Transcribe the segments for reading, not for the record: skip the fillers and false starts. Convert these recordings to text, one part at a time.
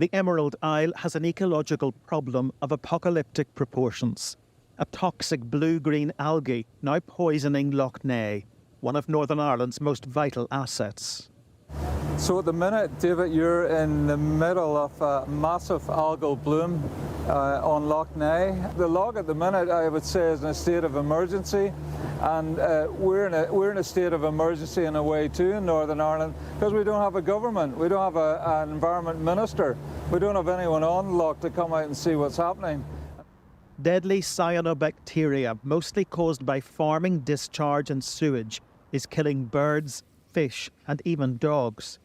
The Emerald Isle has an ecological problem of apocalyptic proportions. A toxic blue-green algae now poisoning Lough Neagh, one of Northern Ireland's most vital assets. So at the minute, David, you're in the middle of a massive algal bloom on Lough Neagh. The lough at the minute, I would say, is in a state of emergency, and we're in a state of emergency in a way too in Northern Ireland, because we don't have a government, we don't have an environment minister, we don't have anyone on Lough to come out and see what's happening. Deadly cyanobacteria, mostly caused by farming discharge and sewage, is killing birds, fish and even dogs.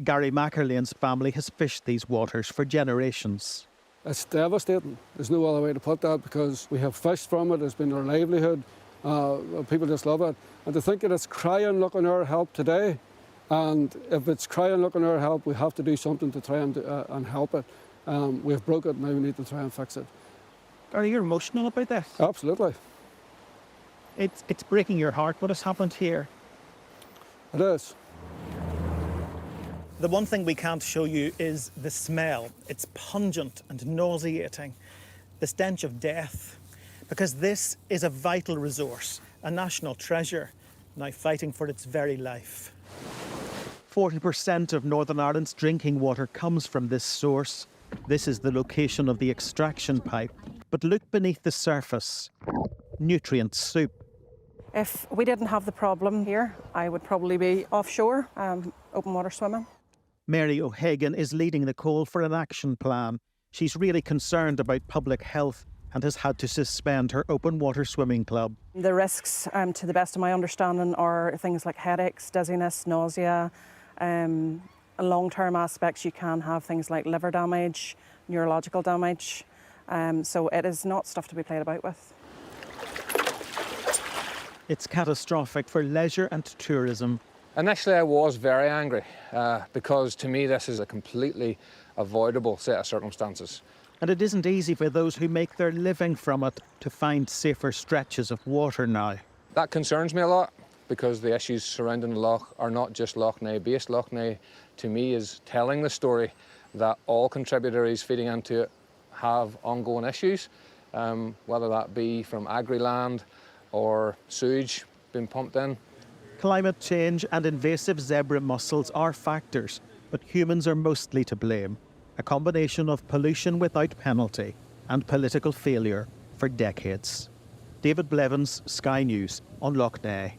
Gary McErlane's family has fished these waters for generations. It's devastating. There's no other way to put that, because we have fished from it. It's been our livelihood. People just love it. And to think that it's crying looking our help today, and if it's crying looking our help, we have to do something to try and help it. We've broke it, now we need to try and fix it. Are you emotional about this? Absolutely. It's breaking your heart what has happened here. It is. The one thing we can't show you is the smell. It's pungent and nauseating. The stench of death. Because this is a vital resource, a national treasure, now fighting for its very life. 40% of Northern Ireland's drinking water comes from this source. This is the location of the extraction pipe. But look beneath the surface. Nutrient soup. If we didn't have the problem here, I would probably be offshore, open water swimming. Mary O'Hagan is leading the call for an action plan. She's really concerned about public health and has had to suspend her open water swimming club. The risks, to the best of my understanding, are things like headaches, dizziness, nausea. Long-term aspects, you can have things like liver damage, neurological damage. So it is not stuff to be played about with. It's catastrophic for leisure and tourism. Initially I was very angry because to me this is a completely avoidable set of circumstances. And it isn't easy for those who make their living from it to find safer stretches of water now. That concerns me a lot, because the issues surrounding the lough are not just Lough Neagh based. Lough Neagh, to me, is telling the story that all contributors feeding into it have ongoing issues, whether that be from agri-land or sewage being pumped in. Climate change and invasive zebra mussels are factors, but humans are mostly to blame. A combination of pollution without penalty and political failure for decades. David Blevins, Sky News on Lough Neagh.